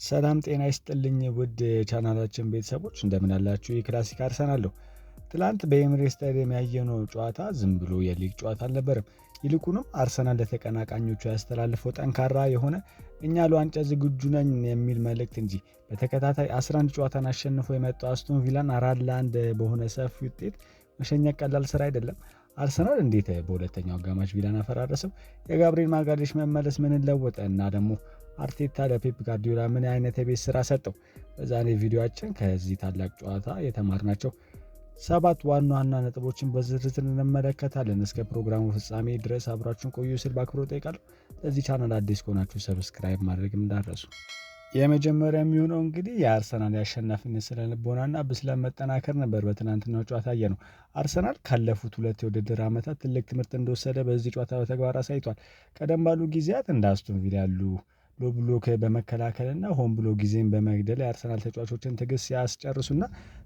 ሰላም ጤና ይስጥልኝ ውድ የቻናላችን ቤተሰቦች እንደምን አላችሁ? የክላሲክ አርሰናል ነው። ትላንት በኤምሬትስ ስታዲየም ያየነው ጨዋታ ዝም ብሎ የሊግ ጨዋታ አልነበረም። ይልቁንም አርሰናል ለተቀናቃኞቹ ያስተላልፈው ጠንካራ የሆነ እኛ ለዋንጫ ዝግጁ ነን የሚል መልእክት እንጂ በተከታታይ 11 ጨዋታን አሸንፎ የመጣው አስቶን ቪላን 4-1 በሆነ ሰፊ ውጤት መሸኘት ቀላል ስራ አይደለም። አርሰናል እንዴት በሁለተኛው አጋማሽ ቪላን አፈራረሰው? የጋብሪኤል ማጋሌሽ መመለስ ምን ለወጠ? እና ደግሞ አርቴታ ለፔፕ ጋርዲዮላ ምን አይነት የቤት ስራ ሰጠው? በዛሬ ቪዲዮአችን ከዚህ ታላቅ ጨዋታ የተማርናቸው 7 ዋና ዋና ነጥቦችን በዝርዝር እንመለከታለን። እስከ ፕሮግራሙ ፍጻሜ ድረስ አብራችሁን ቆዩ ስል በአክብሮት እጠይቃለሁ። ለዚህ ቻናል አዲስ ከሆናችሁ ሰብስክራይብ ማድረግም እንዳትረሱ። የመጀመሪያ የሚሆነው እንግዲህ የአርሰናል የአሸናፊነት ስነ ልቦናና ብስለት መጠናከር ነበር። በትናንትናው ጨዋታ ያየነው አርሰናል ካለፉት 2 የውድድር ዓመታት ትልቅ ትምህርት እንደወሰደ በዚህ ጨዋታ በተግባር አሳይቷል። ቀደም ባሉ ጊዜያት እንደ አስቶን ቪላ ያሉ ሎ ብሎክ በመከላከልና ሆን ብሎ ጊዜን በመግደል የአርሰናል ተጫዋቾችን ትዕግስት ሲያስጨርሱና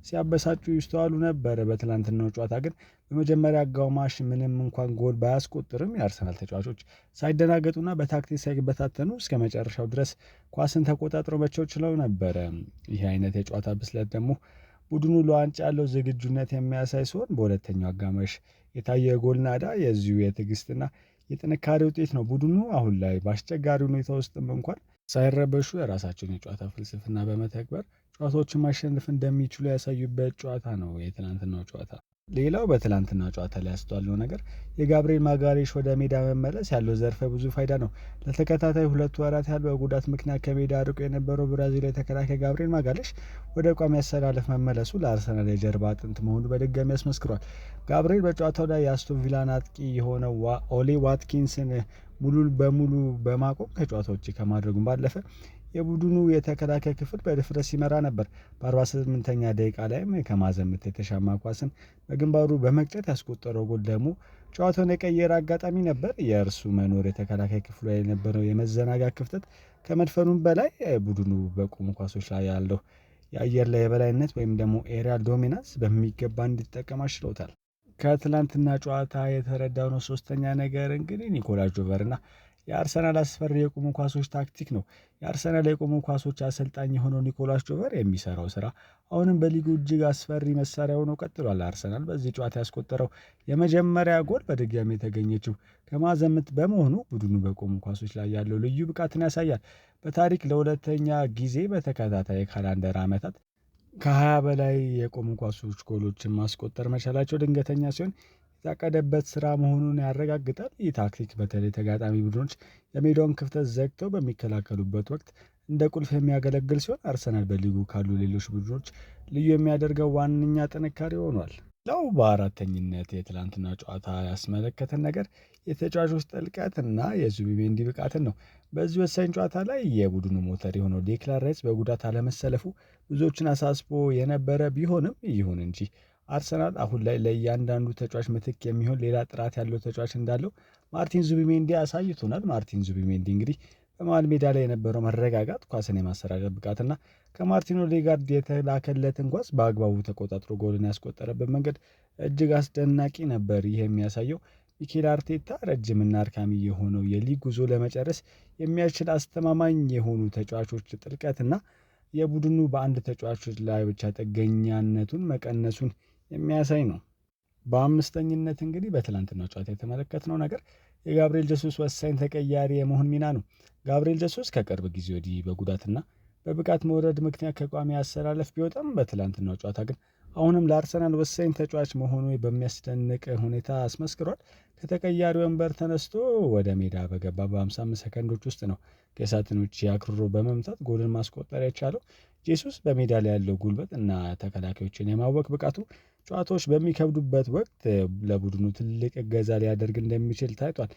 ሲያበሳጩ ይስተዋሉ ነበር። በትላንትናው ጨዋታ ግን በመጀመሪያ አጋማሽ ምንም እንኳን ጎል ባያስቆጥርም የአርሰናል ተጫዋቾች ሳይደናገጡና በታክቲክ ሳይበታተኑ እስከ መጨረሻው ድረስ ኳስን ተቆጣጥረው መቸው ችለው ነበረ። ይህ አይነት የጨዋታ ብስለት ደግሞ ቡድኑ ለዋንጫ ያለው ዝግጁነት የሚያሳይ ሲሆን በሁለተኛው አጋማሽ የታየ ጎል ናዳ የዚሁ የትዕግስትና የጥንካሬ ውጤት ነው። ቡድኑ አሁን ላይ በአስቸጋሪ ሁኔታ ውስጥም እንኳን ሳይረበሹ የራሳቸውን የጨዋታ ፍልስፍና በመተግበር ጨዋታዎችን ማሸነፍ እንደሚችሉ ያሳዩበት ጨዋታ ነው የትናንትናው ጨዋታ። ሌላው በትላንትና ጨዋታ ላይ ያስተዋልነው ነገር የጋብሪኤል ማጋሌሽ ወደ ሜዳ መመለስ ያለው ዘርፈ ብዙ ፋይዳ ነው። ለተከታታይ 2 ወራት ያህል በጉዳት ምክንያት ከሜዳ ርቆ የነበረው ብራዚላዊ ተከላካይ ጋብሪኤል ማጋሌሽ ወደ ቋሚ አሰላለፍ መመለሱ ለአርሰናል የጀርባ አጥንት መሆኑ በድጋሚ ያስመስክሯል። ጋብሪኤል በጨዋታው ላይ የአስቶን ቪላን አጥቂ የሆነው ኦሌ ዋትኪንስን ሙሉ በሙሉ በማቆም ከጨዋታው ውጪ ከማድረጉም ባለፈ የቡድኑ የተከላካይ ክፍል በድፍረት ሲመራ ነበር። በ48ኛ ደቂቃ ላይም ከማዕዘን ምት የተሻማ ኳስን በግንባሩ በመቅጨት ያስቆጠረው ጎል ደግሞ ጨዋታውን የቀየረ አጋጣሚ ነበር። የእርሱ መኖር የተከላካይ ክፍሉ ላይ የነበረው የመዘናጋት ክፍተት ከመድፈኑም በላይ ቡድኑ በቆሙ ኳሶች ላይ ያለው የአየር ላይ የበላይነት ወይም ደግሞ ኤሪያል ዶሚናንስ በሚገባ እንዲጠቀም አስችሎታል። ከትላንትና ጨዋታ የተረዳው ነው ሶስተኛ ነገር እንግዲህ ኒኮላስ ጆቨርና የአርሰናል አስፈሪ የቆሙ ኳሶች ታክቲክ ነው። የአርሰናል የቆሙ ኳሶች አሰልጣኝ የሆነው ኒኮላስ ጆቨር የሚሰራው ስራ አሁንም በሊጉ እጅግ አስፈሪ መሳሪያ ሆኖ ቀጥሏል። አርሰናል በዚህ ጨዋታ ያስቆጠረው የመጀመሪያ ጎል በድጋሚ የተገኘችው ከማዕዘን ምት በመሆኑ ቡድኑ በቆሙ ኳሶች ላይ ያለው ልዩ ብቃትን ያሳያል። በታሪክ ለሁለተኛ ጊዜ በተከታታይ የካላንደር ዓመታት ከ20 በላይ የቆሙ ኳሶች ጎሎችን ማስቆጠር መቻላቸው ድንገተኛ ሲሆን የታቀደበት ስራ መሆኑን ያረጋግጣል። ይህ ታክቲክ በተለይ ተጋጣሚ ቡድኖች የሜዳውን ክፍተት ዘግተው በሚከላከሉበት ወቅት እንደ ቁልፍ የሚያገለግል ሲሆን አርሰናል በሊጉ ካሉ ሌሎች ቡድኖች ልዩ የሚያደርገው ዋነኛ ጥንካሬ ሆኗል። ሌላው በአራተኝነት የትላንትና ጨዋታ ያስመለከተን ነገር የተጫዋቾች ጥልቀትና የዙቢሜንዲ ብቃትን ነው። በዚህ ወሳኝ ጨዋታ ላይ የቡድኑ ሞተር የሆነው ዴክላን ራይስ በጉዳት አለመሰለፉ ብዙዎችን አሳስቦ የነበረ ቢሆንም ይሁን እንጂ አርሰናል አሁን ላይ ለእያንዳንዱ ተጫዋች ምትክ የሚሆን ሌላ ጥራት ያለው ተጫዋች እንዳለው ማርቲን ዙቢሜንዲ አሳይቶናል። ማርቲን ዙቢሜንዲ እንግዲህ በመሃል ሜዳ ላይ የነበረው መረጋጋት፣ ኳስን የማሰራጨት ብቃትና ከማርቲን ኦዴጋርድ የተላከለትን ኳስ በአግባቡ ተቆጣጥሮ ጎልን ያስቆጠረበት መንገድ እጅግ አስደናቂ ነበር። ይህ የሚያሳየው ሚኬል አርቴታ ረጅምና አድካሚ የሆነው የሊግ ጉዞ ለመጨረስ የሚያስችል አስተማማኝ የሆኑ ተጫዋቾች ጥልቀትና የቡድኑ በአንድ ተጫዋች ላይ ብቻ ጥገኛነቱን መቀነሱን የሚያሳይ ነው። በአምስተኝነት እንግዲህ በትላንትናው ጨዋታ የተመለከትነው ነገር የጋብሪኤል ጀሱስ ወሳኝ ተቀያሪ የመሆን ሚና ነው። ጋብሪኤል ጀሱስ ከቅርብ ጊዜ ወዲህ በጉዳትና በብቃት መውረድ ምክንያት ከቋሚ አሰላለፍ ቢወጣም በትላንትናው ጨዋታ ግን አሁንም ለአርሰናል ወሳኝ ተጫዋች መሆኑ በሚያስደንቅ ሁኔታ አስመስክሯል። ከተቀያሪ ወንበር ተነስቶ ወደ ሜዳ በገባ በ55 ሰከንዶች ውስጥ ነው ከሳጥኖች አክርሮ በመምታት ጎልን ማስቆጠር የቻለው። ጄሱስ በሜዳ ላይ ያለው ጉልበት እና ተከላካዮችን የማወቅ ብቃቱ ጨዋታዎች በሚከብዱበት ወቅት ለቡድኑ ትልቅ እገዛ ሊያደርግ እንደሚችል ታይቷል።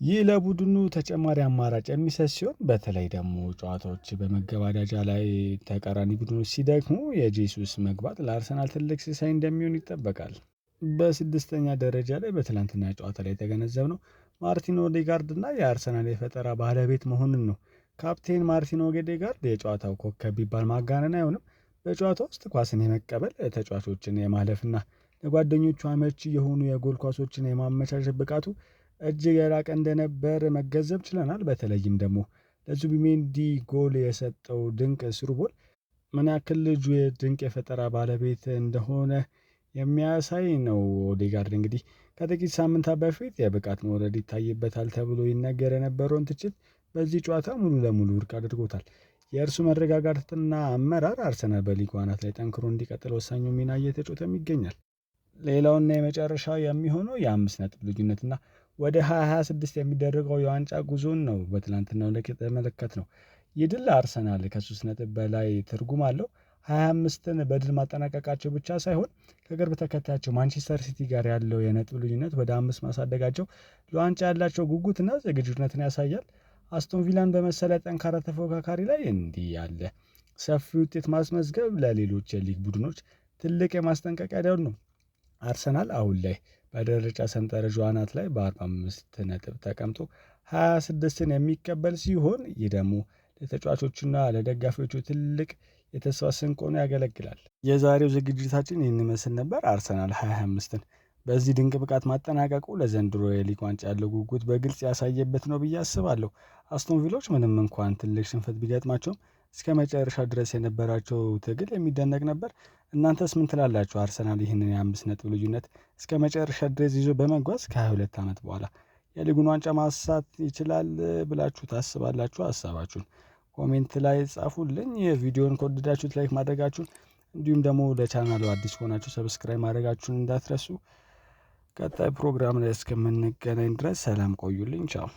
ይህ ለቡድኑ ተጨማሪ አማራጭ የሚሰጥ ሲሆን በተለይ ደግሞ ጨዋታዎች በመገባደጃ ላይ ተቃራኒ ቡድኖች ሲደክሙ የጄሱስ መግባት ለአርሰናል ትልቅ ሲሳይ እንደሚሆን ይጠበቃል። በስድስተኛ ደረጃ ላይ በትላንትና ጨዋታ ላይ የተገነዘብነው ማርቲን ኦዴጋርድ እና የአርሰናል የፈጠራ ባለቤት መሆኑን ነው። ካፕቴን ማርቲን ኦዴጋርድ የጨዋታው ኮከብ ቢባል ማጋነን አይሆንም። በጨዋታ ውስጥ ኳስን የመቀበል ተጫዋቾችን የማለፍና ለጓደኞቹ አመቺ የሆኑ የጎል ኳሶችን የማመቻቸት ብቃቱ እጅግ የላቀ እንደነበር መገንዘብ ችለናል። በተለይም ደግሞ ለዙቢሜንዲ ጎል የሰጠው ድንቅ ስሩ ቦል ምን ያክል ልጁ የድንቅ የፈጠራ ባለቤት እንደሆነ የሚያሳይ ነው። ኦዴጋርድ እንግዲህ ከጥቂት ሳምንታት በፊት የብቃት መውረድ ይታይበታል ተብሎ ይነገር የነበረውን ትችት በዚህ ጨዋታ ሙሉ ለሙሉ ውድቅ አድርጎታል። የእርሱ መረጋጋትና አመራር አርሰናል በሊጉ አናት ላይ ጠንክሮ እንዲቀጥል ወሳኙ ሚና እየተጫወተም ይገኛል። ሌላውና የመጨረሻው የሚሆነው የ5 ነጥብ ልዩነትና ወደ 2026 የሚደረገው የዋንጫ ጉዞን ነው በትላንትናው ዕለት የተመለከትነው። ይህ ድል ለአርሰናል ከ3 ነጥብ በላይ ትርጉም አለው። 25ን በድል ማጠናቀቃቸው ብቻ ሳይሆን ከቅርብ ተከታያቸው ማንቸስተር ሲቲ ጋር ያለው የነጥብ ልዩነት ወደ 5 ማሳደጋቸው ለዋንጫ ያላቸው ጉጉትና ዝግጁነትን ያሳያል። አስቶን ቪላን በመሰለ ጠንካራ ተፎካካሪ ላይ እንዲህ ያለ ሰፊ ውጤት ማስመዝገብ ለሌሎች የሊግ ቡድኖች ትልቅ የማስጠንቀቂያ ደወል ነው። አርሰናል አሁን ላይ በደረጃ ሰንጠረዡ አናት ላይ በ45 ነጥብ ተቀምጦ 26ን የሚቀበል ሲሆን ይህ ደግሞ ለተጫዋቾቹና ለደጋፊዎቹ ትልቅ የተስፋ ስንቅ ሆኖ ያገለግላል። የዛሬው ዝግጅታችን ይህን ይመስል ነበር። አርሰናል 25ን በዚህ ድንቅ ብቃት ማጠናቀቁ ለዘንድሮ የሊግ ዋንጫ ያለው ጉጉት በግልጽ ያሳየበት ነው ብዬ አስባለሁ። አስቶን ቪሎች ምንም እንኳን ትልቅ ሽንፈት ቢገጥማቸውም እስከ መጨረሻ ድረስ የነበራቸው ትግል የሚደነቅ ነበር። እናንተስ ምን ትላላችሁ? አርሰናል ይህንን የ5 ነጥብ ልዩነት እስከ መጨረሻ ድረስ ይዞ በመጓዝ ከ22 ዓመት በኋላ የሊጉን ዋንጫ ማሳት ይችላል ብላችሁ ታስባላችሁ? ሀሳባችሁን ኮሜንት ላይ ጻፉልኝ። ቪዲዮን ከወደዳችሁት ላይክ ማድረጋችሁን እንዲሁም ደግሞ ለቻናሉ አዲስ ከሆናችሁ ሰብስክራይብ ማድረጋችሁን እንዳትረሱ። ቀጣይ ፕሮግራም ላይ እስከምንገናኝ ድረስ ሰላም ቆዩልኝ። ቻው።